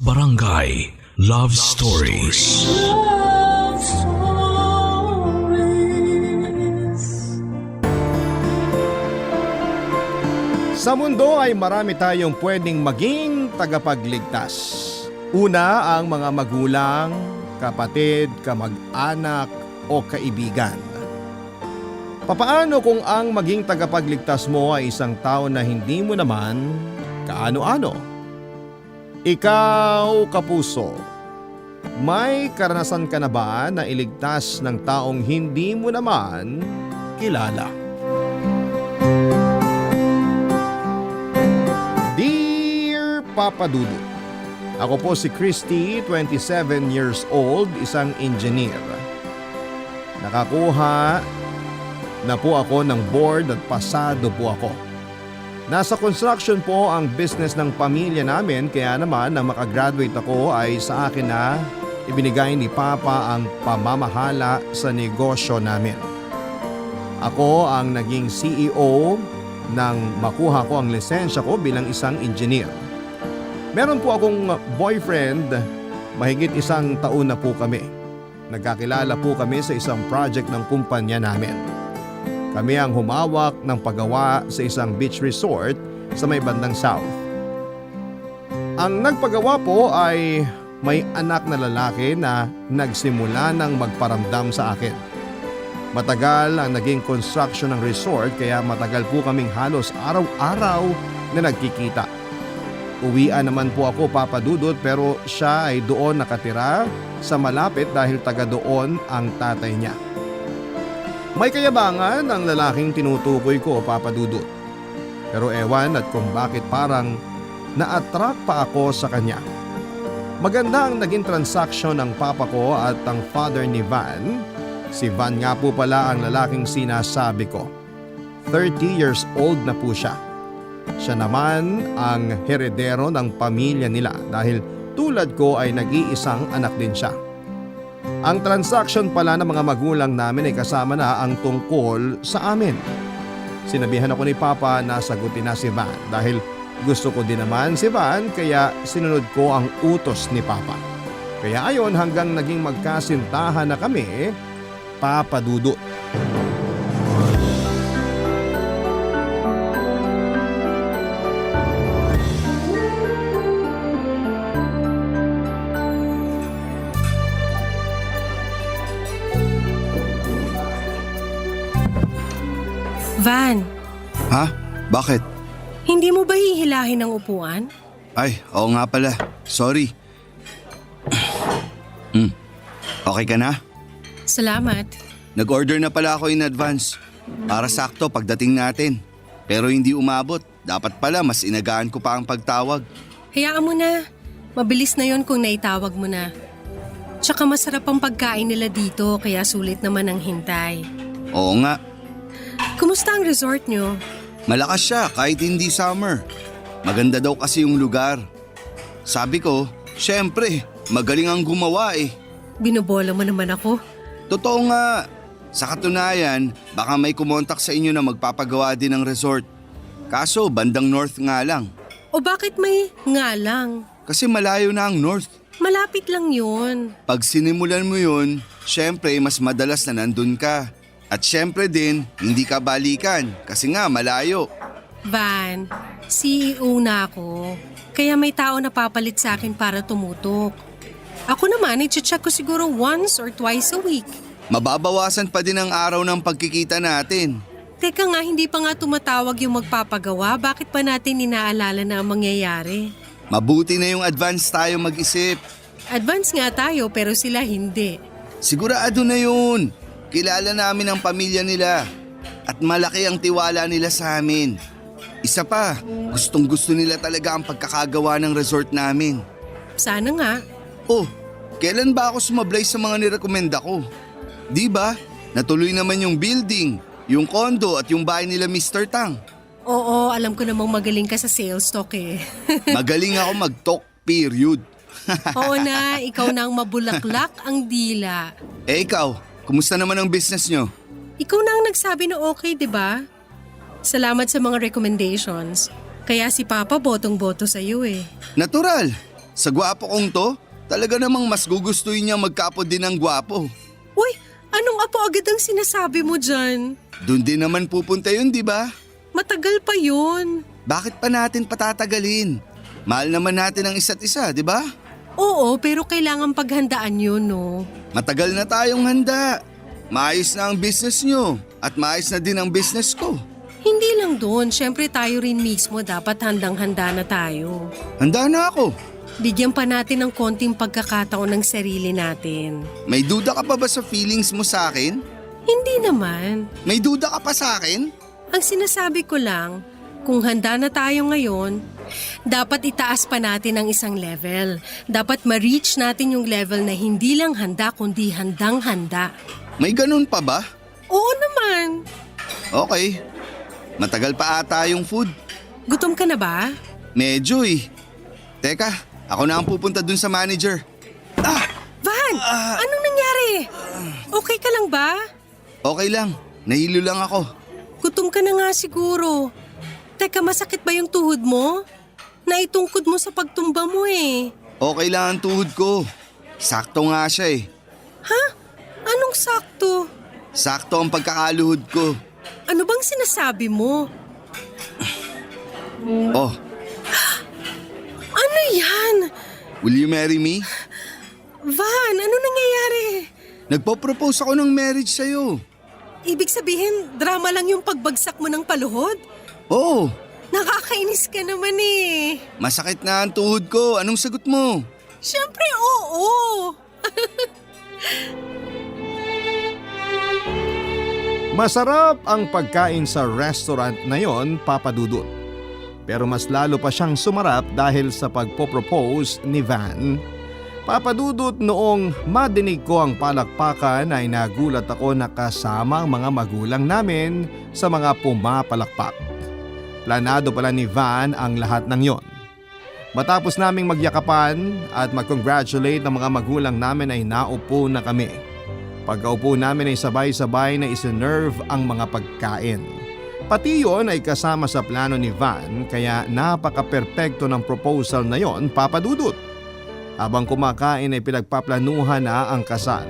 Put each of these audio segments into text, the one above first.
Barangay Love Stories. Love Stories. Sa mundo ay marami tayong pwedeng maging tagapagligtas. Una ang mga magulang, kapatid, kamag-anak o kaibigan. Papaano kung ang maging tagapagligtas mo ay isang tao na hindi mo naman kaano-ano? Ikaw, kapuso, may karanasan ka na ba na iligtas ng taong hindi mo naman kilala? Dear Papa Dudu, ako po si Christy, 27 years old, isang engineer. Nakakuha na po ako ng board at pasado po ako. Nasa construction po ang business ng pamilya namin, kaya naman nang makagraduate ako ay sa akin na ibinigay ni Papa ang pamamahala sa negosyo namin. Ako ang naging CEO nang makuha ko ang lisensya ko bilang isang engineer. Meron po akong boyfriend, mahigit 1 taon na po kami. Nagkakilala po kami sa isang project ng kumpanya namin. Kami ang humawak ng paggawa sa isang beach resort sa may bandang south. Ang nagpagawa po ay may anak na lalaki na nagsimula ng magparamdam sa akin. Matagal ang naging construction ng resort kaya matagal po kaming halos araw-araw na nagkikita. Uwian naman po ako, Papa Dudut, pero siya ay doon nakatira sa malapit dahil taga doon ang tatay niya. May kayabangan ang lalaking tinutukoy ko, Papa Dudut. Pero ewan at kung bakit parang na-attract pa ako sa kanya. Maganda ang naging transaksyon ng papa ko at ang father ni Van. Si Van nga po pala ang lalaking sinasabi ko. 30 years old na po siya. Siya naman ang heredero ng pamilya nila dahil tulad ko ay nag-iisang anak din siya. Ang transaction pala ng mga magulang namin ay kasama na ang tungkol sa amin. Sinabihan ako ni Papa na sagutin na si Van dahil gusto ko din naman si Van kaya sinunod ko ang utos ni Papa. Kaya ayon hanggang naging magkasintahan na kami, Papa Dudut. Van, Ha? Bakit? hindi mo ba hihilahin ang upuan? Ay, oo nga pala. Sorry. Okay ka na? Salamat. Nag-order na pala ako in advance. Para sakto pagdating natin. Pero hindi umabot. Dapat pala mas inagaan ko pa ang pagtawag. Hayaan mo na. Mabilis na yon kung naitawag mo na. Tsaka masarap ang pagkain nila dito kaya sulit naman ang hintay. Oo nga. Kumusta ang resort nyo? Malakas siya kahit hindi summer. Maganda daw kasi yung lugar. Sabi ko, syempre, magaling ang gumawa eh. Binobola mo naman ako. Totoo nga. Sa katunayan, baka may kumontak sa inyo na magpapagawa din ng resort. Kaso bandang north nga lang. O bakit may nga lang? Kasi malayo na ang north. Malapit lang yun. Pag sinimulan mo yun, syempre mas madalas na nandun ka. At syempre din, hindi ka balikan kasi nga malayo. Van, CEO na ako. Kaya may tao na papalit sa akin para tumutok. Ako naman, i-check ko siguro once or twice a week. Mababawasan pa din ang araw ng pagkikita natin. Teka nga, hindi pa nga tumatawag yung magpapagawa. Bakit pa natin inaalala na ang mangyayari? Mabuti na yung advance tayo mag-isip. Advance nga tayo pero sila hindi. Sigurado na yun. Kilala namin ang pamilya nila. At malaki ang tiwala nila sa amin. Isa pa, gustong gusto nila talaga ang pagkakagawa ng resort namin. Sana nga. Oh, kailan ba ako sumablay sa mga nirekomenda ko? Di ba? Natuloy naman yung building, yung condo at yung bahay nila Mr. Tang. Oo, alam ko namang magaling ka sa sales talk eh. Magaling ako mag-talk, period. Oo na, ikaw na ang mabulaklak ang dila. Eh ikaw, kumusta naman ang business nyo? Ikaw na ang nagsabi na okay, di ba? Salamat sa mga recommendations. Kaya si Papa botong-boto sa iyo eh. Natural. Sa gwapo kong to, talaga namang mas gugustuhin niya magkaapo din ng gwapo. Uy, anong apo agad ang sinasabi mo dyan? Doon din naman pupunta yun, di ba? Matagal pa yun. Bakit pa natin patatagalin? Mahal naman natin ang isa't isa, di ba? Oo, pero kailangan paghandaan yun, no? Matagal na tayong handa. Maayos na ang business nyo at maayos na din ang business ko. Hindi lang doon, syempre tayo rin mismo dapat handang-handa na tayo. Handa na ako. Bigyan pa natin ng konting pagkakataon ng sarili natin. May duda ka pa ba sa feelings mo sa akin? Hindi naman. May duda ka pa sa akin? Ang sinasabi ko lang, kung handa na tayo ngayon, dapat itaas pa natin ang isang level. Dapat ma-reach natin yung level na hindi lang handa kundi handang-handa. May ganun pa ba? Oo naman. Okay. Matagal pa ata yung food. Gutom ka na ba? Medyo eh. Teka, ako na ang pupunta dun sa manager. Van, anong nangyari? Okay ka lang ba? Okay lang, nahilo lang ako. Gutom ka na nga siguro. Teka, masakit ba yung tuhod mo? Naitungkod mo sa pagtumba mo eh. Okay lang ang tuhod ko. Sakto nga siya eh. Ha? Anong sakto? Sakto ang pagkakaluhod ko. Ano bang sinasabi mo? Oh, Ano yan? will you marry me? Van, ano nangyayari? Nagpo-propose ako ng marriage sa'yo. Ibig sabihin, drama lang yung pagbagsak mo ng paluhod? Oo, Nakakainis ka naman eh. masakit na ang tuhod ko. Anong sagot mo? Siyempre, oo. Masarap ang pagkain sa restaurant na yon, Papa Dudut. Pero mas lalo pa siyang sumarap dahil sa pagpopropose ni Van. Papa Dudut, noong madinig ko ang palakpakan ay nagulat ako na kasama ang mga magulang namin sa mga pumapalakpak. Planado pala ni Van ang lahat ng yon. Matapos naming magyakapan at mag-congratulate ng mga magulang namin ay naupo na kami. Pagkaupo namin ay sabay-sabay na isinerve ang mga pagkain. Pati yon ay kasama sa plano ni Van kaya napaka-perpekto ng proposal na yon, Papa Dudut. Habang kumakain ay pinagpaplanuhan na ang kasal.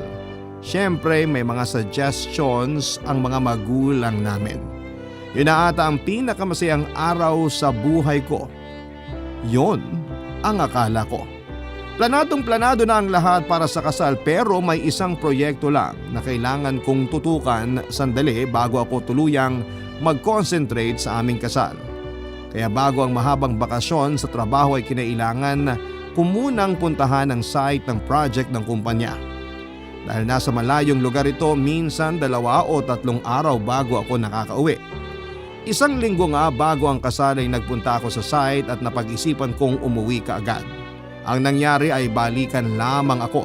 Siyempre may mga suggestions ang mga magulang namin. Yun na ata ang pinakamasayang araw sa buhay ko. Yon ang akala ko. Planadong planado na ang lahat para sa kasal pero may isang proyekto lang na kailangan kong tutukan sandali bago ako tuluyang mag-concentrate sa aming kasal. Kaya bago ang mahabang bakasyon sa trabaho ay kinailangan kumunang puntahan ang site ng project ng kumpanya. Dahil nasa malayong lugar ito, minsan 2 o 3 araw bago ako nakakauwi. Isang linggo nga bago ang kasal ay nagpunta ako sa site at napag-isipan kong umuwi kaagad. Ang nangyari ay balikan lamang ako.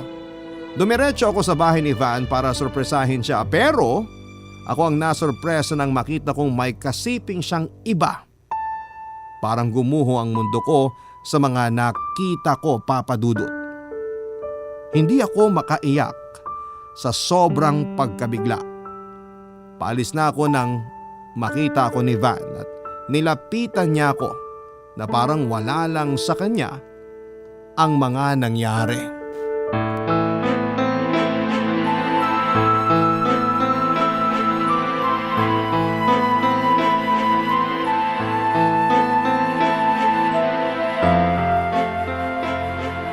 Dumiretso ako sa bahay ni Van para sorpresahin siya pero ako ang nasorpresa nang makita kong may kasiping siyang iba. Parang gumuho ang mundo ko sa mga nakita ko, Papa Dudut. Hindi ako makaiyak sa sobrang pagkabigla. Paalis na ako nang makita ako ni Van at nilapitan niya ako na parang wala lang sa kanya ang mga nangyari.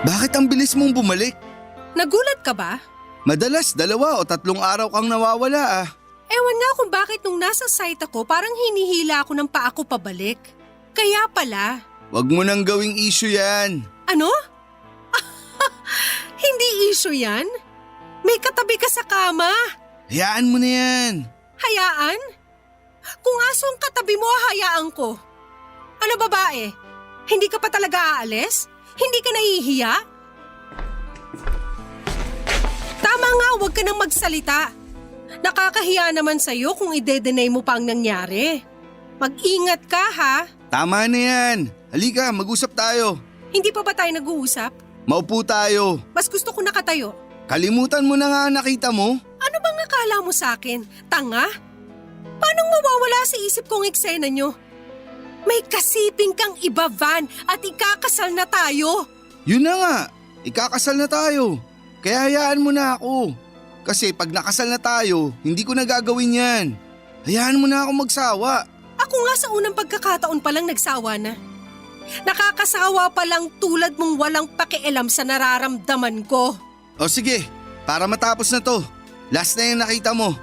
Bakit ang bilis mong bumalik? Nagulat ka ba? Madalas 2 o 3 araw kang nawawala ah. Ewan nga kung bakit nung nasa site ako parang hinihila ako ng paa ko pabalik. Kaya pala. Wag mo nang gawing issue yan. Ano? Hindi issue yan? May katabi ka sa kama. Hayaan mo na yan. Hayaan? Kung aso ang katabi mo, hayaan ko. Ano babae? Hindi ka pa talaga aalis? Hindi ka nahihiya? Tama nga, huwag ka nang magsalita. Nakakahiya naman sa'yo kung ide-deny mo pa ang nangyari. Mag-ingat ka ha. Tama na yan. Halika, mag-usap tayo. Hindi pa ba tayo nag-uusap? Maupo tayo. Mas gusto ko nakatayo. Kalimutan mo na nga ang nakita mo. Ano bang akala mo sa akin? Tanga? Paano mawawala sa isip kong eksena nyo? May kasiping kang iba, Van, at ikakasal na tayo. Yun na nga, ikakasal na tayo. Kaya hayaan mo na ako. Kasi pag nakasal na tayo, hindi ko na gagawin yan. Hayaan mo na ako magsawa. Ako nga sa unang pagkakataon palang nagsawa na. Nakakasawa palang tulad mong walang pakialam sa nararamdaman ko. O sige, para matapos na to. Last na yung nakita mo.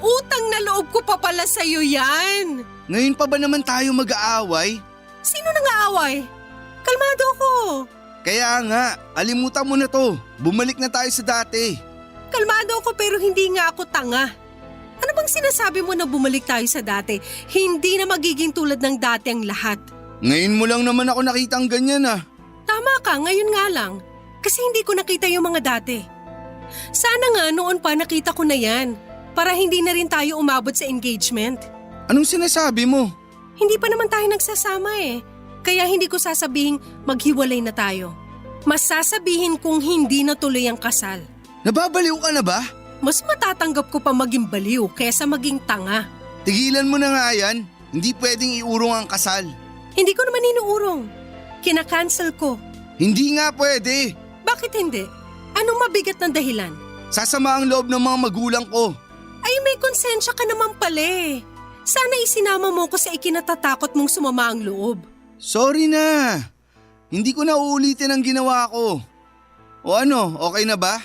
Utang na loob ko pa pala sa'yo yan. Ngayon pa ba naman tayo mag-aaway? Sino nang aaway? Kalmado ako. Kaya nga, alimutan mo na to. Bumalik na tayo sa dati. Kalmado ako pero hindi nga ako tanga. Ano bang sinasabi mo na bumalik tayo sa dati? Hindi na magiging tulad ng dati ang lahat. Ngayon mo lang naman ako nakita ang ganyan ah. Tama ka, ngayon nga lang. Kasi hindi ko nakita yung mga dati. Sana nga noon pa nakita ko na yan. Para hindi na rin tayo umabot sa engagement. Anong sinasabi mo? Hindi pa naman tayo nagsasama eh. Kaya hindi ko sasabihing maghiwalay na tayo. Mas sasabihin kung hindi na tuloy ang kasal. Nababaliw ka na ba? Mas matatanggap ko pa maging baliw kaysa maging tanga. Tigilan mo na nga yan. Hindi pwedeng iurong ang kasal. Hindi ko naman inuurong. Kinakancel ko. Hindi nga pwede. Bakit hindi? Anong mabigat na dahilan? Sasama ang loob ng mga magulang ko. Ay may konsensya ka naman pala eh. Sana isinama mo ko sa ikinatatakot mong sumama ang loob. Sorry na. Hindi ko na uulitin ang ginawa ko. O ano, okay na ba?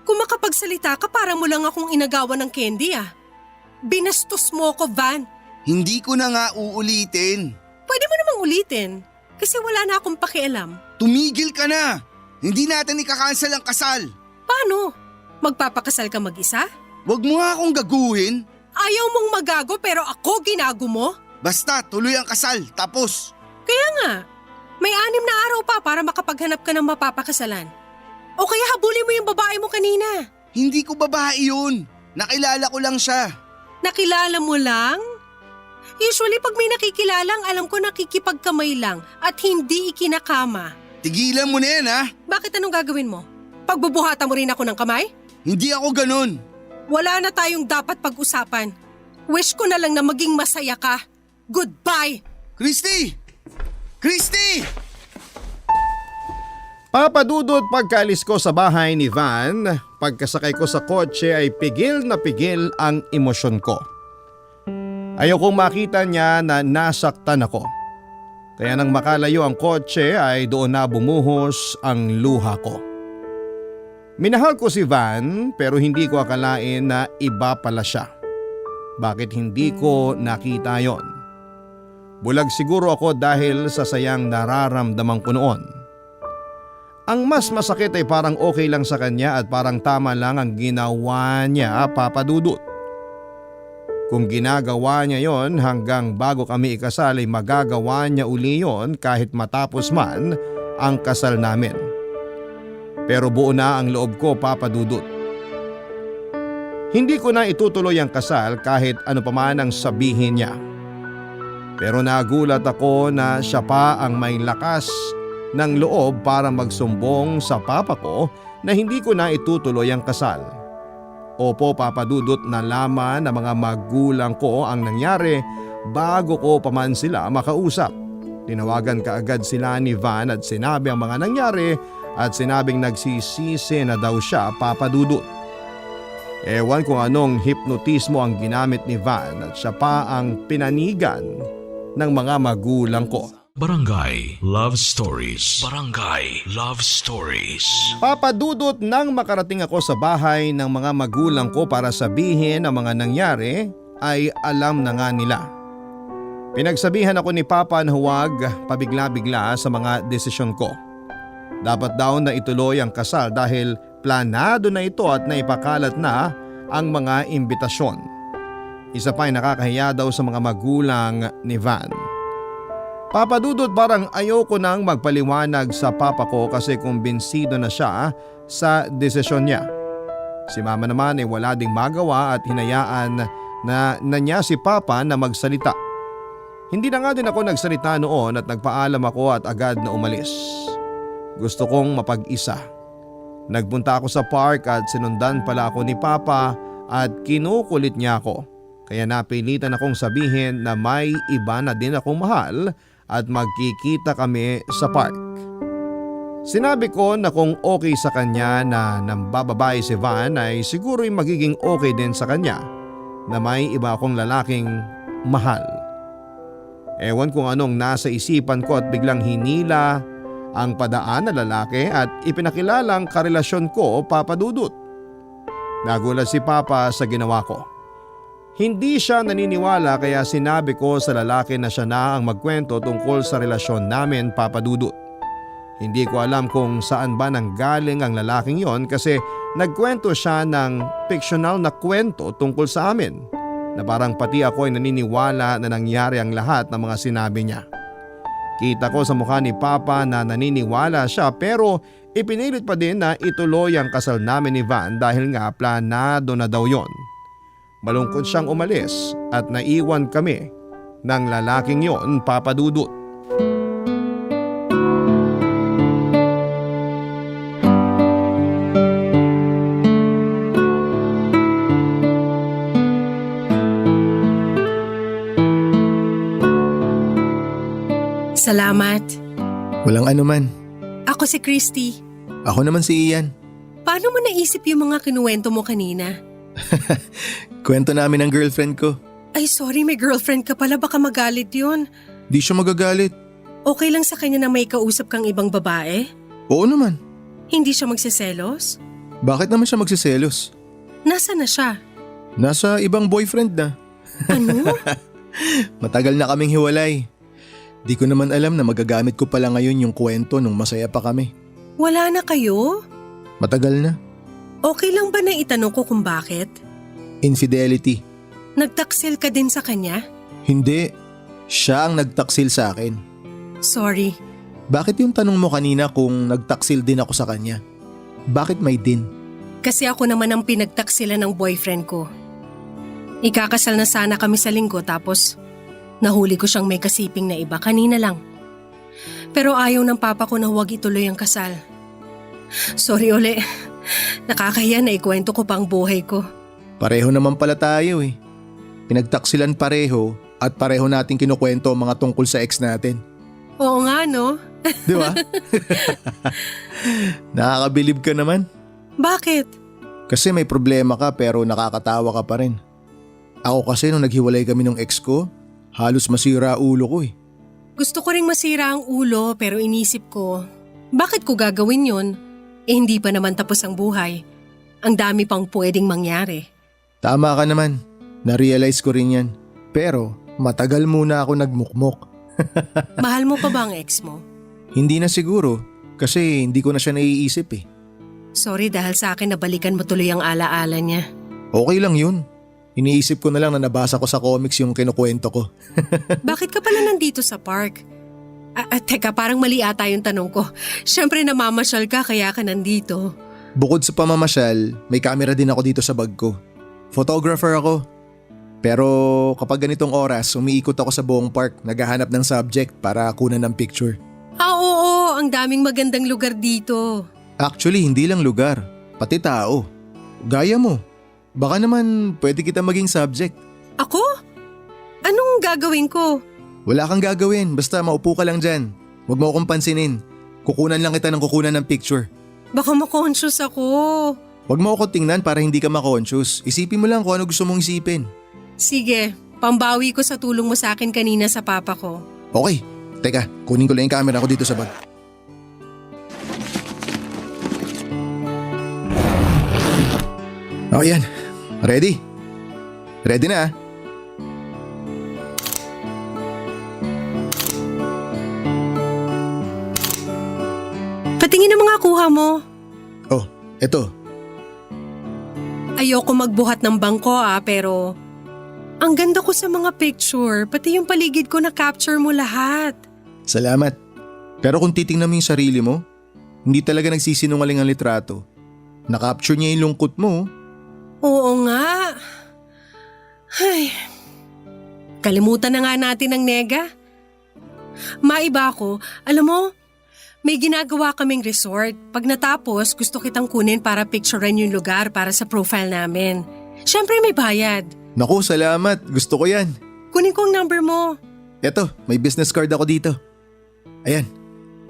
Kung makapagsalita ka, parang mo lang akong inagawan ng candy ah. Binastos mo ko, Van. Hindi ko na nga uulitin. Pwede mo namang ulitin. Kasi wala na akong pakialam. Tumigil ka na. Hindi natin ikakancel ang kasal. Paano? Magpapakasal ka mag-isa? Huwag mo nga akong gaguhin. Ayaw mong magago pero ako ginago mo? Basta tuloy ang kasal, tapos. Kaya nga, may 6 na araw pa para makapaghanap ka ng mapapakasalan. O kaya habulin mo yung babae mo kanina. Hindi ko babae yun. Nakilala ko lang siya. Nakilala mo lang? Usually pag may nakikilalang alam ko nakikipagkamay lang at hindi ikinakama. Tigilan mo na yan ha. Bakit anong gagawin mo? Pagbubuhatan mo rin ako ng kamay? Hindi ako ganun. Wala na tayong dapat pag-usapan. Wish ko na lang na maging masaya ka. Goodbye! Christy! Christy! Papadudot pagkaalis ko sa bahay ni Van, pagkasakay ko sa kotse ay pigil na pigil ang emosyon ko. Ayokong makita niya na nasaktan ako. Kaya nang makalayo ang kotse ay doon na bumuhos ang luha ko. Minahal ko si Van pero hindi ko akalain na iba pala siya. Bakit hindi ko nakita yon? Bulag siguro ako dahil sa sayang nararamdaman ko noon. Ang mas masakit ay parang okay lang sa kanya at parang tama lang ang ginawa niya, Papadudot. Kung ginagawa niya yon hanggang bago kami ikasal ay magagawa niya uli yon kahit matapos man ang kasal namin. Pero buo na ang loob ko, Papadudot. Hindi ko na itutuloy ang kasal kahit ano pa man ang sabihin niya. Pero nagulat ako na siya pa ang may lakas ng loob para magsumbong sa papa ko na hindi ko na itutuloy ang kasal. Opo, Papadudot, nalaman ng mga magulang ko ang nangyari bago ko pa man sila makausap. Tinawagan kaagad sila ni Van at sinabi ang mga nangyari at sinabing nagsisisi na daw siya, Papadudot. Ewan kung anong hipnotismo ang ginamit ni Van at siya pa ang pinanigan ng mga magulang ko. Barangay Love Stories. Barangay Love Stories. Papadudot nang makarating ako sa bahay ng mga magulang ko para sabihin ang mga nangyari ay alam na nga nila. Pinagsabihan ako ni Papa na huwag pabigla-bigla sa mga desisyon ko. Dapat daw na ituloy ang kasal dahil planado na ito at naipakalat na ang mga imbitasyon. Isa pa ay nakakahiya daw sa mga magulang ni Van. Papadudot, parang ayoko nang magpaliwanag sa papa ko kasi kumbinsido na siya sa desisyon niya. Si mama naman ay wala ding magawa at hinayaan na niya si papa na magsalita. Hindi na nga din ako nagsalita noon at nagpaalam ako at agad na umalis. Gusto kong mapag-isa. Nagpunta ako sa park at sinundan pala ako ni papa at kinukulit niya ako. Kaya napilitan akong sabihin na may iba na din akong mahal at magkikita kami sa park. Sinabi ko na kung okay sa kanya na nang bababae si Van ay siguro'y magiging okay din sa kanya na may iba akong lalaking mahal. Ewan kung anong nasa isipan ko at biglang hinila ang padaan na lalaki at ipinakilalang karelasyon ko, Papa Dudut. Nagulat si Papa sa ginawa ko. Hindi siya naniniwala kaya sinabi ko sa lalaki na siya na ang magkwento tungkol sa relasyon namin, Papa Dudut. Hindi ko alam kung saan ba nanggaling ang lalaking yon kasi nagkwento siya ng fictional na kwento tungkol sa amin na parang pati ako ay naniniwala na nangyari ang lahat ng mga sinabi niya. Kita ko sa mukha ni Papa na naniniwala siya pero ipinilit pa din na ituloy ang kasal namin ni Van dahil nga planado na daw yon. Malungkot siyang umalis at naiwan kami ng lalaking yon, Papa Dudut. Salamat. Walang anuman. Ako si Christy. Ako naman si Ian. Paano mo naisip yung mga kinuwento mo kanina? Kwento namin ng girlfriend ko. Ay sorry, may girlfriend ka pala, baka magalit yun. Di siya magagalit. Okay lang sa kanya na may kausap kang ibang babae? Oo naman. Hindi siya magsiselos? Bakit naman siya magsiselos? Nasaan na siya? Nasa ibang boyfriend na. Ano? Matagal na kaming hiwalay. Di ko naman alam na magagamit ko pala ngayon yung kwento nung masaya pa kami. Wala na kayo? Matagal na. Okay lang ba na itanong ko kung bakit? Infidelity. Nagtaksil ka din sa kanya? Hindi. Siya ang nagtaksil sa akin. Sorry. Bakit yung tanong mo kanina kung nagtaksil din ako sa kanya? Bakit may din? Kasi ako naman ang pinagtaksilan ng boyfriend ko. Ikakasal na sana kami sa linggo tapos nahuli ko siyang may kasiping na iba kanina lang. Pero ayaw ng papa ko na huwag ituloy ang kasal. Sorry uli. Nakakahiya na ikwento ko pang buhay ko. Pareho naman pala tayo eh. Pinagtaksilan pareho at pareho nating kinukwento ang mga tungkol sa ex natin. Oo nga no? Di ba? Nakakabilib ka naman. Bakit? Kasi may problema ka pero nakakatawa ka pa rin. Ako kasi nung naghiwalay kami ng ex ko, halos masira ulo ko eh. Gusto ko ring masira ang ulo pero inisip ko, bakit ko gagawin yon? Eh hindi pa naman tapos ang buhay. Ang dami pang pwedeng mangyari. Tama ka naman. Na-realize ko rin yan. Pero matagal muna ako nagmukmok. Mahal mo pa ba ang ex mo? Hindi na siguro kasi hindi ko na siya naiisip eh. Sorry dahil sa akin nabalikan mo tuloy ang alaala niya. Okay lang yun. Iniisip ko na lang na nabasa ko sa comics yung kinukwento ko. Bakit ka pala nandito sa park? Teka, parang mali ata yung tanong ko. Siyempre namamasyal ka kaya ka nandito. Bukod sa pamamasyal, may camera din ako dito sa bag ko. Photographer ako. Pero kapag ganitong oras, umiikot ako sa buong park, naghahanap ng subject para kunan ng picture. Oo, ang daming magandang lugar dito. Actually, hindi lang lugar, pati tao. Gaya mo. Baka naman pwede kita maging subject. Ako? Anong gagawin ko? Wala kang gagawin, basta maupo ka lang dyan. Huwag mo akong pansinin. Kukunan lang kita ng kukunan ng picture. Baka ma-conscious ako. Huwag mo ako tingnan para hindi ka ma-conscious. Isipin mo lang kung ano gusto mong isipin. Sige, pambawi ko sa tulong mo sa akin kanina sa papa ko. Okay, teka, kunin ko lang yung camera ko dito sa bag. Okay yan, ready? Ready na ah. Patingin ang mga kuha mo. Oh, eto. Ayoko magbuhat ng bangko pero ang ganda ko sa mga picture, pati yung paligid ko na-capture mo lahat. Salamat. Pero kung titingnan mo yung sarili mo, hindi talaga nagsisinungaling ang litrato. Na-capture niya yung lungkot mo. Oo nga. Ay, kalimutan na nga natin ang nega. Maiba ako, alam mo, may ginagawa kaming resort. Pag natapos, gusto kitang kunin para picturean yung lugar para sa profile namin. Siyempre may bayad. Naku, salamat. Gusto ko yan. Kunin ko ang number mo. Eto, may business card ako dito. Ayan,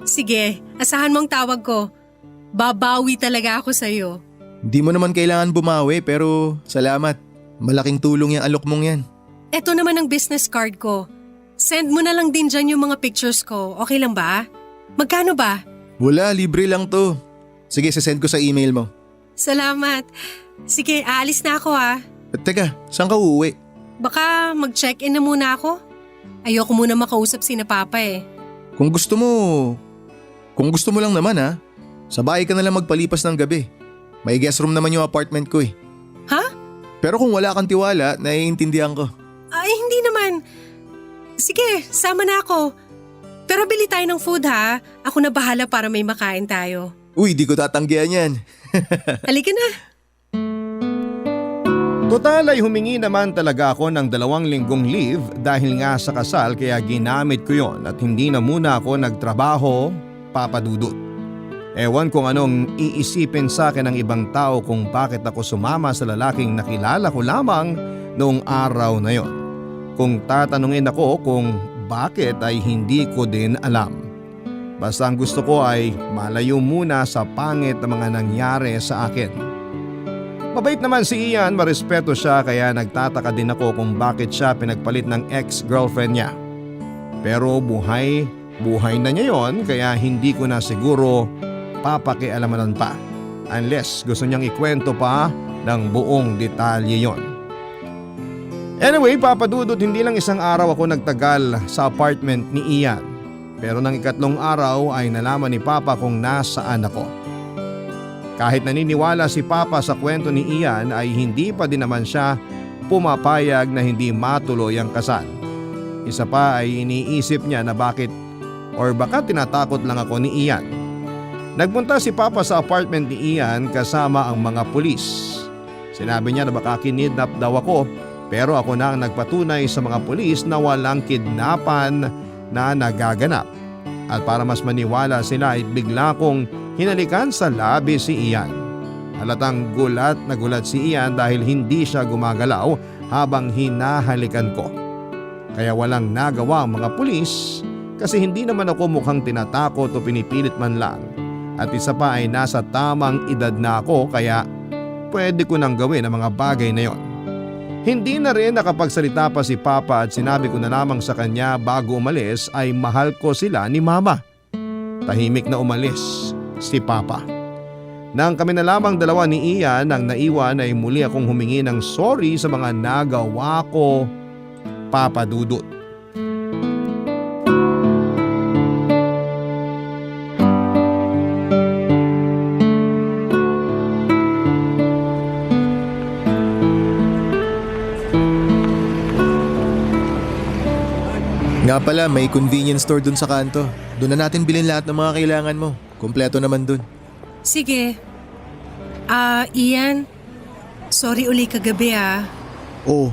Sige, asahan mong tawag ko. Babawi talaga ako sa'yo. hindi mo naman kailangan bumawi pero salamat. Malaking tulong yung alok mong yan. Eto naman ang business card ko. Send mo na lang din dyan yung mga pictures ko. Okay lang ba? Magkano ba? Wala, libre lang to. Sige, sasend ko sa email mo. Salamat. Sige, aalis na ako ha. At teka, saan ka uuwi? Baka mag-check-in na muna ako. Ayoko muna makausap si na Papa eh. Kung gusto mo lang naman ha, sa bahay ka na lang magpalipas ng gabi. May guest room naman yung apartment ko eh. Ha? Pero kung wala kang tiwala, naiintindihan ko. Ay, hindi naman. Sige, sama na ako. Pero bili tayo ng food ha. Ako na bahala para may makain tayo. Uy, di ko tatanggihan yan. Halika na. Total ay humingi naman talaga ako ng 2 linggong leave dahil nga sa kasal kaya ginamit ko yon at hindi na muna ako nagtrabaho, Papa Dudut. Ewan kung anong iisipin sa akin ng ibang tao kung bakit ako sumama sa lalaking nakilala ko lamang noong araw na yon. Kung tatanungin ako kung bakit ay hindi ko din alam. Basta ang gusto ko ay malayo muna sa pangit na mga nangyari sa akin. Mabait naman si Ian, marespeto siya kaya nagtataka din ako kung bakit siya pinagpalit ng ex-girlfriend niya. Pero buhay na niya yon kaya hindi ko na siguro papakialamanan pa. Unless gusto niyang ikwento pa ng buong detalye yon. Anyway, Papa Dudut, hindi lang isang araw ako nagtagal sa apartment ni Ian. Pero nang 3 araw ay nalaman ni Papa kung nasaan ako. Kahit naniniwala si Papa sa kwento ni Ian ay hindi pa din naman siya pumapayag na hindi matuloy ang kasal. Isa pa ay iniisip niya na bakit or baka tinatakot lang ako ni Ian. Nagpunta si Papa sa apartment ni Ian kasama ang mga pulis. Sinabi niya na baka kinidnap daw ako pero ako na ang nagpatunay sa mga pulis na walang kidnapan na nagaganap. At para mas maniwala sila ay bigla kong hinalikan sa labi si Ian. Halatang gulat na gulat si Ian dahil hindi siya gumagalaw habang hinahalikan ko. Kaya walang nagawa ang mga pulis kasi hindi naman ako mukhang tinatakot o pinipilit man lang. At isa pa ay nasa tamang edad na ako kaya pwede ko nang gawin ang mga bagay na yon. Hindi na rin nakapagsalita pa si Papa at sinabi ko na lamang sa kanya bago umalis ay mahal ko sila ni Mama. Tahimik na umalis si Papa. Nang kami na lamang 2 ni Ian ang naiwan ay muli akong humingi ng sorry sa mga nagawa ko, Papa Dudut. Nga pala, may convenience store dun sa kanto. Doon na natin bilhin lahat ng mga kailangan mo. Kompleto naman dun. Sige. Ian. Sorry uli kagabi ah. Oh,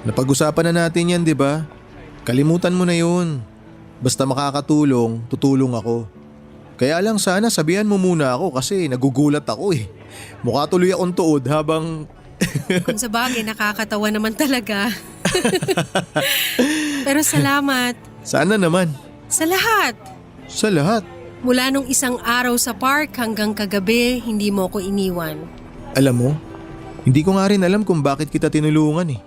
napag-usapan na natin yan, di ba? Kalimutan mo na yun. Basta makakatulong, tutulong ako. Kaya lang sana sabihan mo muna ako kasi nagugulat ako eh. Mukha tuloy akong tuod habang... Kung sa bagay, nakakatawa naman talaga. Pero salamat. Sana naman. Sa lahat. Sa lahat. Mula nung 1 araw sa park hanggang kagabi, hindi mo ko iniwan. Alam mo, hindi ko nga rin alam kung bakit kita tinulungan eh.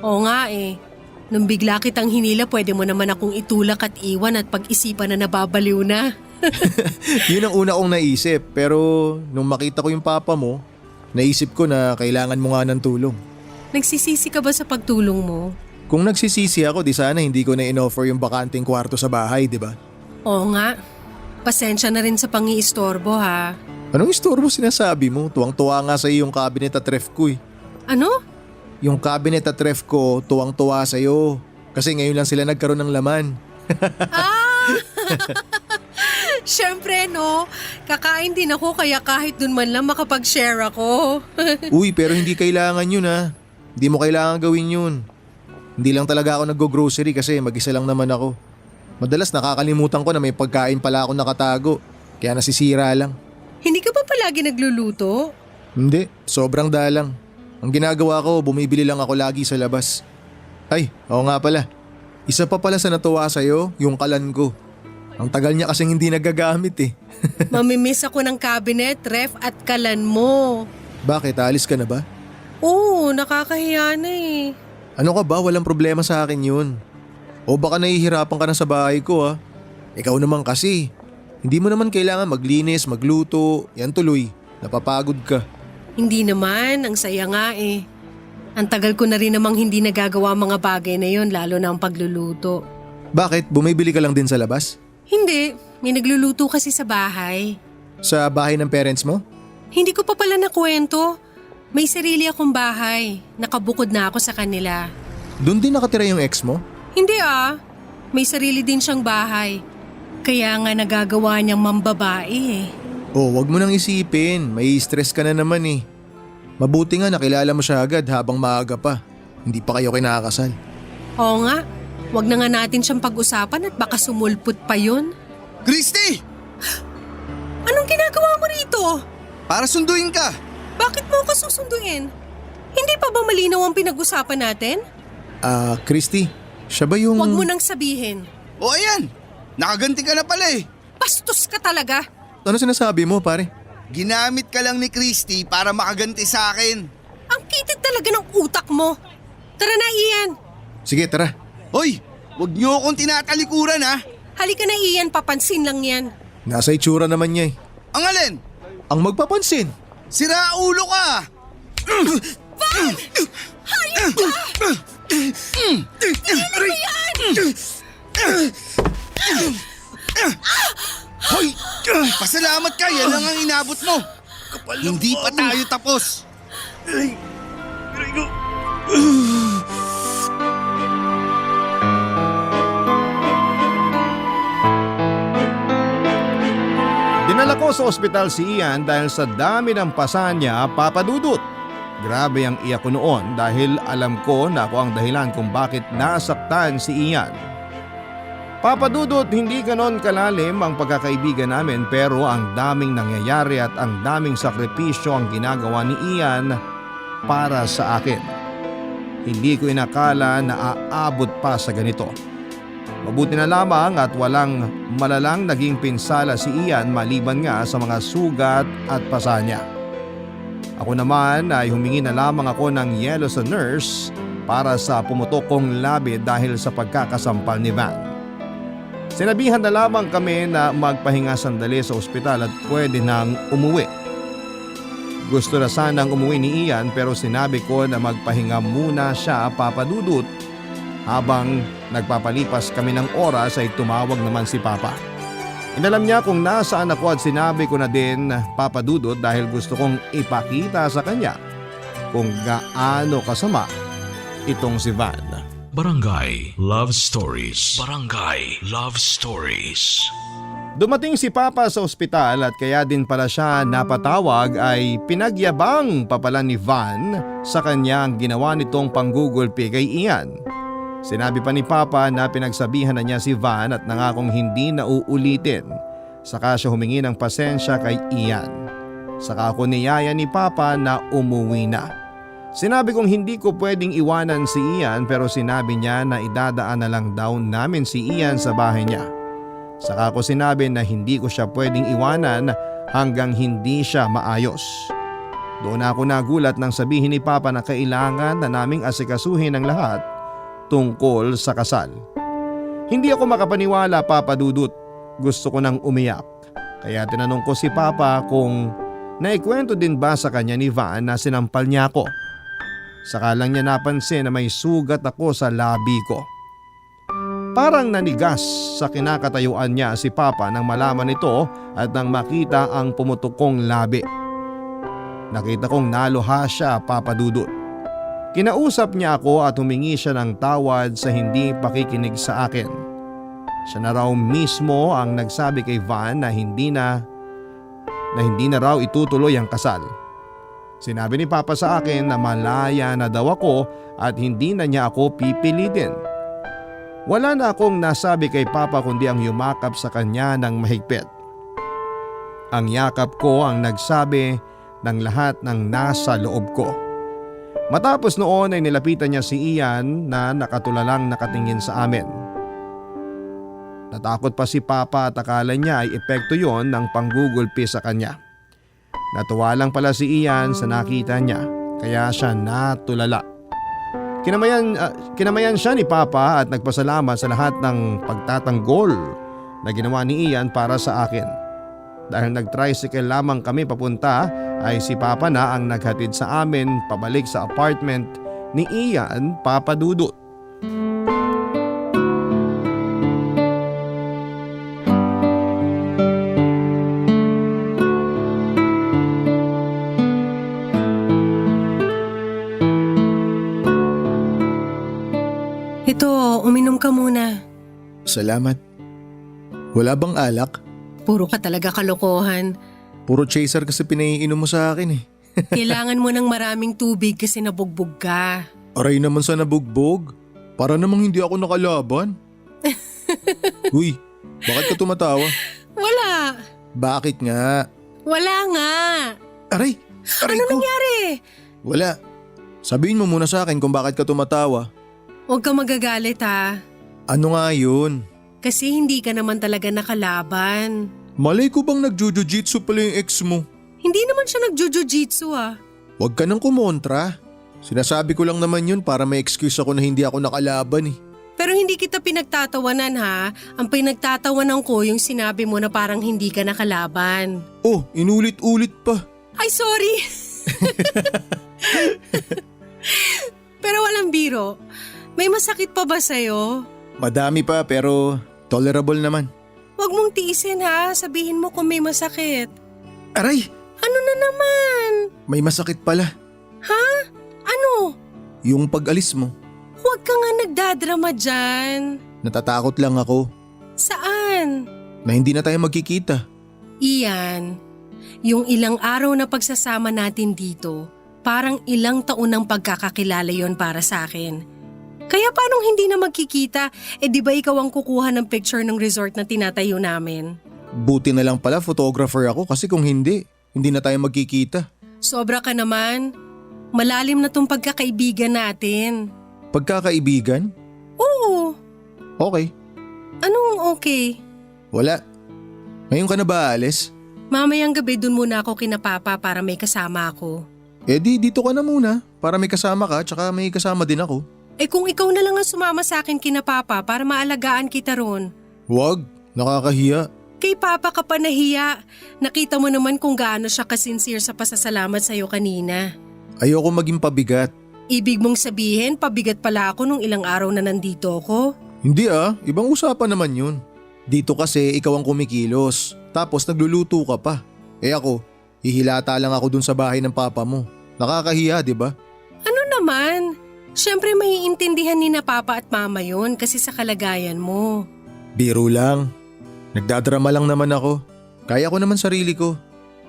Oo nga eh. Nung bigla kitang hinila, pwede mo naman akong itulak at iwan at pag-isipan na nababaliw na. Yun ang una kong naisip pero nung makita ko yung papa mo, naisip ko na kailangan mo nga ng tulong. Nagsisisi ka ba sa pagtulong mo? Kung nagsisisi ako, di sana hindi ko na in-offer yung bakanting kwarto sa bahay, di ba? Oo nga. Pasensya na rin sa pang-iistorbo ha. Anong istorbo sinasabi mo? Tuwang-tuwa nga sa yung cabinet at ref ko eh. Ano? Yung cabinet at ref ko, tuwang-tuwa sa'yo. Kasi ngayon lang sila nagkaroon ng laman. Siyempre no, kakain din ako kaya kahit dun man lang makapag-share ako. Uy, pero hindi kailangan yun ha. Hindi mo kailangan gawin yun. Hindi lang talaga ako nag-grocery kasi mag-isa lang naman ako. Madalas nakakalimutan ko na may pagkain pala ako nakatago. Kaya nasisira lang. Hindi ka ba palagi nagluluto? Hindi, sobrang dalang. Ang ginagawa ko, bumibili lang ako lagi sa labas. Ay, oo nga pala. Isa pa pala sa natuwa sa'yo, yung kalan ko. Ang tagal niya kasing hindi nagagamit eh. Mamimiss ako ng cabinet, ref at kalan mo. Bakit? Alis ka na ba? Oo, nakakahiya na eh. Ano ka ba? Walang problema sa akin yun. O baka nahihirapan ka na sa bahay ko ha. Ikaw naman kasi. Hindi mo naman kailangan maglinis, magluto. Yan tuloy. Napapagod ka. Hindi naman, ang saya nga eh. Ang tagal ko na rin namang hindi nagagawa mga bagay na yon, lalo na ang pagluluto. Bakit? Bumibili ka lang din sa labas? Hindi, may nagluluto kasi sa bahay. Sa bahay ng parents mo? Hindi ko pa pala nakwento. May sarili akong bahay. Nakabukod na ako sa kanila. Doon din nakatira yung ex mo? Hindi ah. May sarili din siyang bahay. Kaya nga nagagawa niyang mambabae eh. Oh, wag mo nang isipin. May stress ka na naman eh. Mabuti nga nakilala mo siya agad habang maaga pa. Hindi pa kayo kinakasal. Oo nga. Wag na nga natin siyang pag-usapan at baka sumulpot pa yun. Christy! Anong ginagawa mo rito? Para sunduin ka! Bakit mo ako susunduin? Hindi pa ba malinaw ang pinag-usapan natin? Christy, siya ba yung… Huwag mo nang sabihin. O ayan! Nakaganti ka na pala eh! Bastos ka talaga. Ano sinasabi mo pare? Ginamit ka lang ni Christy para makaganti sa akin. Ang kitid talaga ng utak mo. Tara na, Ian. Sige, tara. Hoy! Huwag niyo akong tinatalikuran ha! Halika na, Ian. Papansin lang yan. Nasa itsura naman niya eh. Ang alin? Ang magpapansin. Sira ulo ka! Hayop ka! Tigilan mo yan! Hoy! Pasalamat ka! Yan lang ang inabot mo! Hindi pa tayo tapos! Dinala ko sa ospital si Ian dahil sa dami ng pasa niya, Papa Dudut. Grabe ang iyak ko noon dahil alam ko na ako ang dahilan kung bakit nasaktan si Ian. Papa Dudut, hindi ganon kalalim ang pagkakaibigan namin pero ang daming nangyayari at ang daming sakripisyo ang ginagawa ni Ian para sa akin. Hindi ko inakala na aabot pa sa ganito. Mabuti na lamang at walang malalang naging pinsala si Ian maliban nga sa mga sugat at pasa niya. Ako naman ay humingi na lamang ako ng yelo sa nurse para sa pumutok kong labi dahil sa pagkakasampal ni Van. Sinabihan na lamang kami na magpahinga sandali sa ospital at pwede nang umuwi. Gusto na sanang umuwi ni Ian pero sinabi ko na magpahinga muna siya, Papa Dudut. Habang nagpapalipas kami ng oras ay tumawag naman si Papa. Inalam niya kung nasaan ako at sinabi ko na din, Papa Dudut, dahil gusto kong ipakita sa kanya kung gaano kasama itong si Van. Barangay Love Stories. Barangay Love Stories. Dumating si Papa sa ospital at kaya din pala siya napatawag ay pinagyabang pa pala ni Van sa kanya ang ginawa nitong panggugulpi kay Ian. Sinabi pa ni Papa na pinagsabihan na niya si Van at nangakong hindi na uulitin. Saka siya humingi ng pasensya kay Ian. Saka ako niyaya ni Papa na umuwi na. Sinabi kong hindi ko pwedeng iwanan si Ian pero sinabi niya na idadaan na lang daw namin si Ian sa bahay niya. Saka ako sinabi na hindi ko siya pwedeng iwanan hanggang hindi siya maayos. Doon ako nagulat nang sabihin ni Papa na kailangan na naming asikasuhin ang lahat tungkol sa kasal. Hindi ako makapaniwala, Papa Dudut. Gusto ko nang umiyak. Kaya tinanong ko si Papa kung naikwento din ba sa kanya ni Van na sinampal niya ako. Saka lang niya napansin na may sugat ako sa labi ko. Parang nanigas sa kinakatayuan niya si Papa nang malaman ito at nang makita ang pumutok kong labi. Nakita kong naluha siya, Papa Dudut. Kinausap niya ako at humingi siya ng tawad sa hindi pakikinig sa akin. Siya na raw mismo ang nagsabi kay Van na hindi na raw itutuloy ang kasal. Sinabi ni Papa sa akin na malaya na daw ako at hindi na niya ako pipilitin. Wala na akong nasabi kay Papa kundi ang yumakap sa kanya ng mahigpit. Ang yakap ko ang nagsabi ng lahat ng nasa loob ko. Matapos noon ay nilapitan niya si Ian na nakatulalang nakatingin sa amin. Natakot pa si Papa at akala niya ay epekto yon ng panggugulpi sa kanya. Natuwa lang pala si Ian sa nakita niya kaya siya natulala. Kinamayan siya ni Papa at nagpasalamat sa lahat ng pagtatanggol na ginawa ni Ian para sa akin. Dahil nag-tricycle lamang kami papunta ay si Papa na ang naghatid sa amin pabalik sa apartment ni Ian, Papa Dudut. Ito, uminom ka muna. Salamat. Wala bang alak? Puro ka talaga kalokohan. Puro chaser kasi pinaiinom mo sa akin eh. Kailangan mo ng maraming tubig kasi nabugbog ka. Aray naman sa nabugbog. Para namang hindi ako nakalaban. Uy, bakit ka tumatawa? Wala. Bakit nga? Wala nga. Aray Ano ko. nangyari? Wala. Sabihin mo muna sa akin kung bakit ka tumatawa. Huwag ka magagalit ha. Ano nga yun? Kasi hindi ka naman talaga nakalaban. Malay ko bang nag-jujutsu pala yung ex mo? Hindi naman siya nag-jujutsu ah. Huwag ka nang kumontra. Sinasabi ko lang naman yun para may excuse ako na hindi ako nakalaban eh. Pero hindi kita pinagtatawanan ha. Ang pinagtatawanan ko yung sinabi mo na parang hindi ka nakalaban. Oh, inulit-ulit pa. Ay, sorry. Pero walang biro. May masakit pa ba sa'yo? Madami pa pero tolerable naman. Huwag mong tiisin ha. Sabihin mo kung may masakit. Aray! Ano na naman? May masakit pala. Ha? Ano? Yung pag-alis mo. Huwag ka nga nagdadrama dyan. Natatakot lang ako Saan? na hindi na tayo magkikita. Iyan, yung ilang araw na pagsasama natin dito, parang ilang taon ng pagkakakilala yon para sa akin. Kaya paanong hindi na magkikita? Di ba ikaw ang kukuha ng picture ng resort na tinatayo namin? Buti na lang pala photographer ako kasi kung hindi na tayo magkikita. Sobra ka naman. Malalim na tong pagkakaibigan natin. Pagkakaibigan? Oo. Okay. Anong okay? Wala. Ngayon ka na ba aalis? Mamayang gabi dun muna ako kina Papa para may kasama ako. Dito ka na muna para may kasama ka tsaka may kasama din ako. Kung ikaw na lang ang sumama sa akin kina Papa para maalagaan kita ron. Wag, nakakahiya. Kay Papa ka pa nahiya. Nakita mo naman kung gaano siya kasincere sa pasasalamat sa'yo kanina. Ayoko maging pabigat. Ibig mong sabihin, pabigat pala ako nung ilang araw na nandito ako? Hindi ibang usapan naman yun. Dito kasi ikaw ang kumikilos, tapos nagluluto ka pa. Ako, hihilata lang ako dun sa bahay ng papa mo. Nakakahiya, di ba? Ano naman? Siyempre maiintindihan ni na Papa at Mama yun kasi sa kalagayan mo. Biro lang. Nagdadrama lang naman ako. Kaya ko naman sarili ko.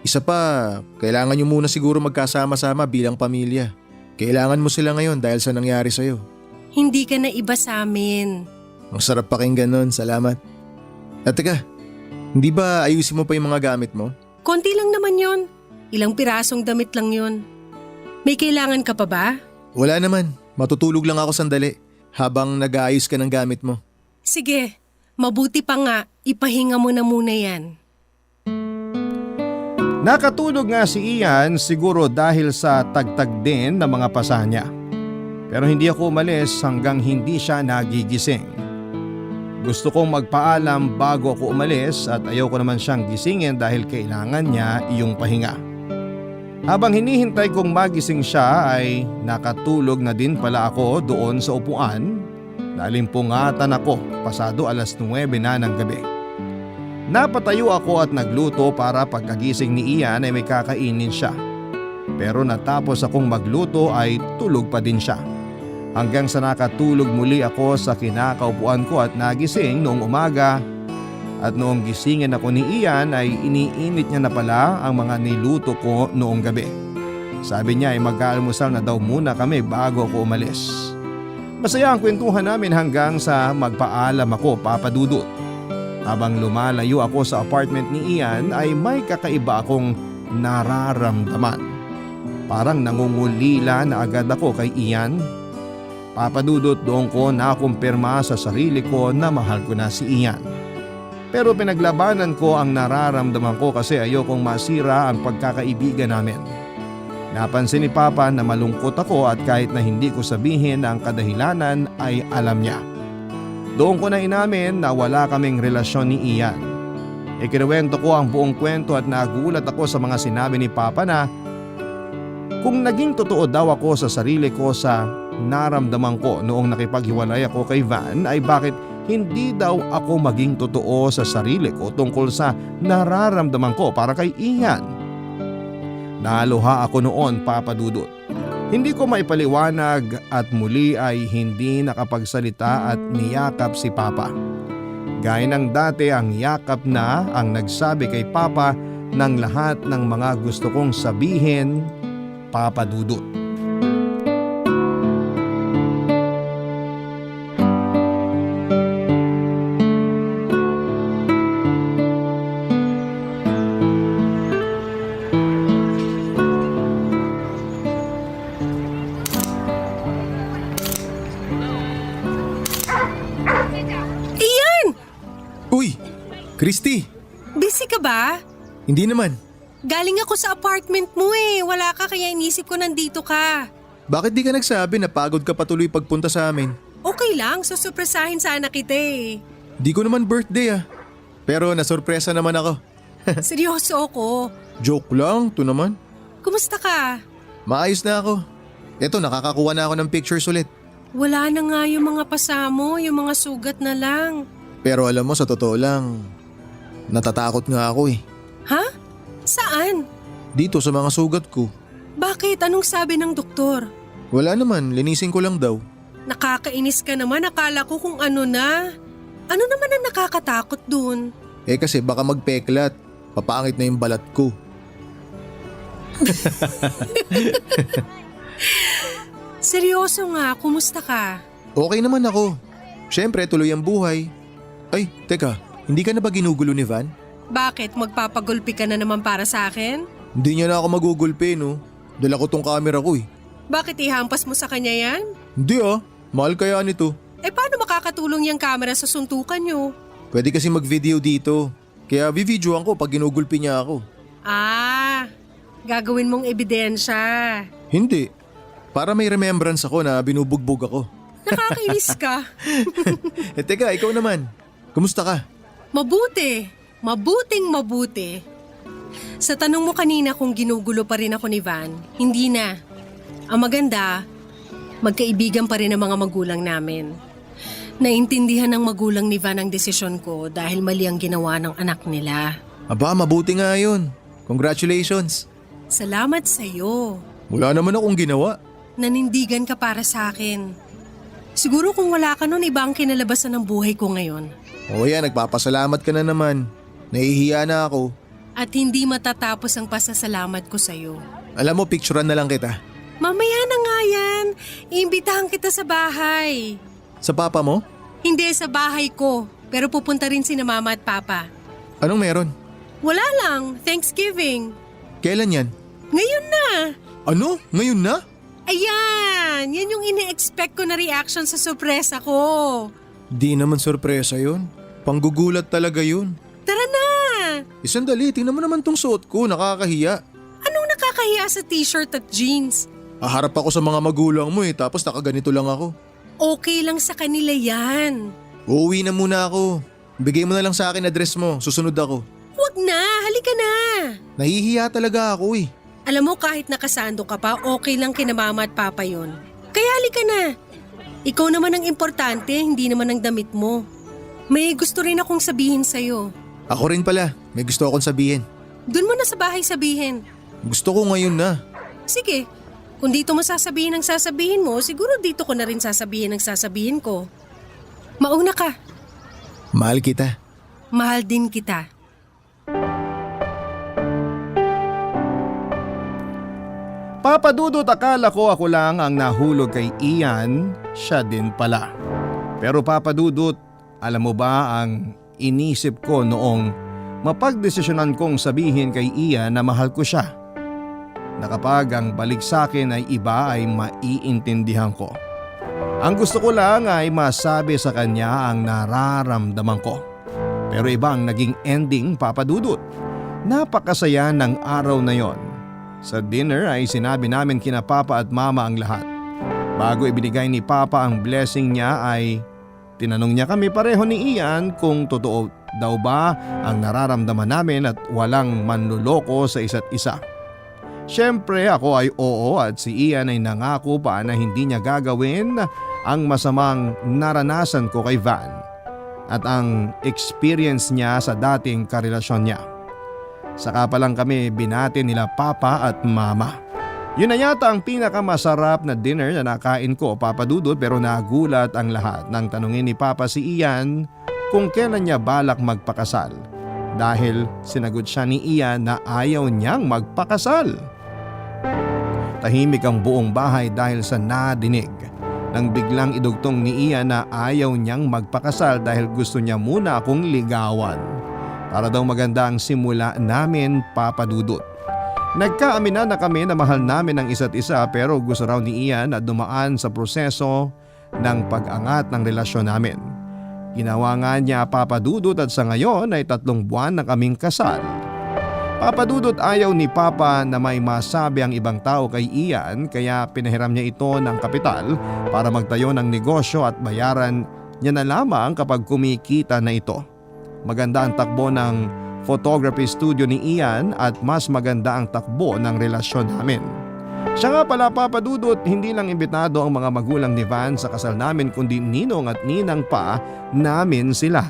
Isa pa, kailangan nyo muna siguro magkasama-sama bilang pamilya. Kailangan mo sila ngayon dahil sa nangyari sa'yo. Hindi ka na iba sa amin. Ang sarap pakinggan nun, salamat. At teka, hindi ba ayusin mo pa yung mga gamit mo? Konti lang naman yun. Ilang pirasong damit lang yun. May kailangan ka pa ba? Wala naman, matutulog lang ako sandali habang nag-aayos ka ng gamit mo. Sige, mabuti pa nga, ipahinga mo na muna yan. Nakatulog nga si Ian siguro dahil sa tagtag din ng mga pasa niya. Pero hindi ako umalis hanggang hindi siya nagigising. Gusto kong magpaalam bago ako umalis at ayaw ko naman siyang gisingin dahil kailangan niya iyong pahinga. Habang hinihintay kong magising siya ay nakatulog na din pala ako doon sa upuan. Nalimpungatan ako pasado 9:00 na ng gabi. Napatayo ako at nagluto para pagkagising ni Ian ay may kakainin siya. Pero natapos akong magluto ay tulog pa din siya. Hanggang sa nakatulog muli ako sa kinakaupuan ko at nagising noong umaga. At noong gisingin ako ni Ian ay iniinit niya na pala ang mga niluto ko noong gabi. Sabi niya ay mag-aalmusal na daw muna kami bago ako umalis. Masaya ang kwentuhan namin hanggang sa magpaalam ako, Papa Dudut. Habang lumalayo ako sa apartment ni Ian ay may kakaiba akong nararamdaman. Parang nangungulila na agad ako kay Ian. Papa Dudut, doon ko nakumpirma sa sarili ko na mahal ko na si Ian. Pero pinaglabanan ko ang nararamdaman ko kasi ayokong masira ang pagkakaibigan namin. Napansin ni Papa na malungkot ako at kahit na hindi ko sabihin ang kadahilanan ay alam niya. Doon ko na inamin na wala kaming relasyon ni Ian. Ikinuwento ko ang buong kwento at nagulat ako sa mga sinabi ni Papa na kung naging totoo daw ako sa sarili ko sa naramdaman ko noong nakipaghiwalay ako kay Van ay bakit hindi daw ako maging totoo sa sarili ko tungkol sa nararamdaman ko para kay Ian. Naluha ako noon, Papa Dudut. Hindi ko maipaliwanag at muli ay hindi nakapagsalita at niyakap si Papa. Gaya ng dati ang yakap na ang nagsabi kay Papa ng lahat ng mga gusto kong sabihin, Papa Dudut. Ian! Uy! Christy! Busy ka ba? Hindi naman. Galing ako sa apartment mo eh. Wala ka kaya inisip ko nandito ka. Bakit di ka nagsabi na pagod ka patuloy pagpunta sa amin? Okay lang, susurpresahin sana kita eh. Di ko naman birthday ah. Pero nasurpresa naman ako. Seryoso ako. Joke lang, to naman. Kumusta ka? Maayos na ako. Eto, nakakakuha na ako ng pictures ulit. Wala na nga yung mga pasamo, yung mga sugat na lang. Pero alam mo, sa totoo lang, natatakot nga ako eh. Ha? Saan? Dito sa mga sugat ko. Bakit? Anong sabi ng doktor? Wala naman, linisin ko lang daw. Nakakainis ka naman, akala ko kung ano na. Ano naman ang nakakatakot dun? Eh kasi baka magpeklat, papangit na yung balat ko. Seryoso nga, kumusta ka? Okay naman ako. Siyempre, tuloy ang buhay. Ay, teka, hindi ka na ba ginugulo ni Van? Bakit? Magpapagulpi ka na naman para sa akin? Hindi niya na ako magugulpi, no? Dala ko tong camera ko eh. Bakit ihampas mo sa kanya yan? Hindi ah, mahal kaya nito. Eh paano makakatulong yung camera sa suntukan nyo? Pwede kasi mag-video dito. Kaya bividyoan ko pag ginugulpi niya ako. Ah, gagawin mong ebidensya. Hindi. Para may remembrance ako na binubugbog ako. Nakakainis ka. Eh teka, ikaw naman. Kumusta ka? Mabuti. Mabuting mabuti. Sa tanong mo kanina kung ginugulo pa rin ako ni Van, hindi na. Ang maganda, magkaibigan pa rin ang mga magulang namin. Naintindihan ng magulang ni Van ang desisyon ko dahil mali ang ginawa ng anak nila. Aba, mabuti nga yun. Congratulations. Salamat sa iyo. Wala naman akong ginawa. Nanindigan ka para sa akin. Siguro kung wala ka nun, iba ang kinalabasan ng buhay ko ngayon. O yan, nagpapasalamat ka na naman. Nahihiya na ako. At hindi matatapos ang pasasalamat ko sa iyo. Alam mo, picturean na lang kita. Mamaya na nga yan. Iimbitahan kita sa bahay. Sa papa mo? Hindi sa bahay ko, pero pupunta rin sina mama at papa. Anong meron? Wala lang, Thanksgiving. Kailan yan? Ngayon na. Ano? Ngayon na? Ayan, yan yung ine-expect ko na reaction sa sorpresa ko. Di naman sorpresa yun. Panggugulat talaga yun. Tara na. Sandali, tingnan mo naman tong suot ko, nakakahiya. Anong nakakahiya sa t-shirt at jeans? Aharap ako sa mga magulang mo tapos nakaganito lang ako. Okay lang sa kanila yan. Uuwi na muna ako. Bigay mo na lang sa akin address mo, susunod ako. Huwag na, halika na. Nahihiya talaga ako eh. Alam mo kahit nakasando ka pa, okay lang kina mama at papa yon. Kaya halika na. Ikaw naman ang importante, hindi naman ang damit mo. May gusto rin akong sabihin sa'yo. Ako rin pala, may gusto akong sabihin. Doon mo na sa bahay sabihin. Gusto ko ngayon na. Sige, kung dito mo sasabihin ang sasabihin mo, siguro dito ko na rin sasabihin ang sasabihin ko. Mauna ka. Mahal kita. Mahal din kita. Papa Dudut, akala ko ako lang ang nahulog kay Ian, siya din pala. Pero Papa Dudut, alam mo ba ang inisip ko noong mapagdesisyonan kong sabihin kay Ian na mahal ko siya? Na kapag ang balik sa akin ay iba ay maiintindihan ko. Ang gusto ko lang ay masabi sa kanya ang nararamdaman ko. Pero iba ang naging ending, Papa Dudut. Napakasaya ng araw na yon. Sa dinner ay sinabi namin kina Papa at Mama ang lahat. Bago ibinigay ni Papa ang blessing niya ay tinanong niya kami pareho ni Ian kung totoo daw ba ang nararamdaman namin at walang manluloko sa isa't isa. Siyempre ako ay oo at si Ian ay nangako pa na hindi niya gagawin ang masamang naranasan ko kay Van at ang experience niya sa dating karelasyon niya. Saka pa lang kami binati nila Papa at Mama. Yun na yata ang pinakamasarap na dinner na nakain ko, Papa Dudut, pero nagulat ang lahat nang tanungin ni Papa si Ian kung kailan niya balak magpakasal. Dahil sinagot siya ni Ian na ayaw niyang magpakasal. Tahimik ang buong bahay dahil sa nadinig. Nang biglang idugtong ni Ian na ayaw niyang magpakasal dahil gusto niya muna akong ligawan. Para daw maganda ang simula namin, Papa Dudut. Nagkaaminan na kami na mahal namin ang isa't isa pero gusto raw ni Ian na dumaan sa proseso ng pag-angat ng relasyon namin. Ginawa nga niya, Papa Dudut, at sa ngayon ay 3 buwan na kaming kasal. Papa Dudut, ayaw ni Papa na may masabi ang ibang tao kay Ian kaya pinahiram niya ito ng kapital para magtayo ng negosyo at bayaran niya na lamang kapag kumikita na ito. Maganda ang takbo ng photography studio ni Ian at mas maganda ang takbo ng relasyon namin. Siya nga pala, Papa Dudut, hindi lang imbitado ang mga magulang ni Van sa kasal namin kundi ninong at ninang pa namin sila.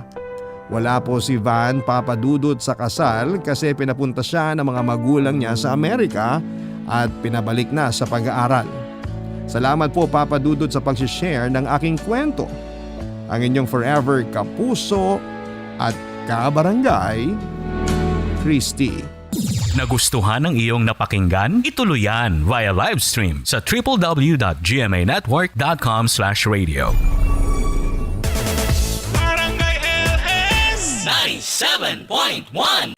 Wala po si Van, Papa Dudut, sa kasal kasi pinapunta siya ng mga magulang niya sa Amerika at pinabalik na sa pag-aaral. Salamat po, Papa Dudut, sa pag-share ng aking kwento. Ang inyong forever kapuso at kabarangay, Christy. Nagustuhan ng iyong napakinggan? Ituloy yan via live stream sa www.gmanetwork.com/radio. Barangay LS 97.1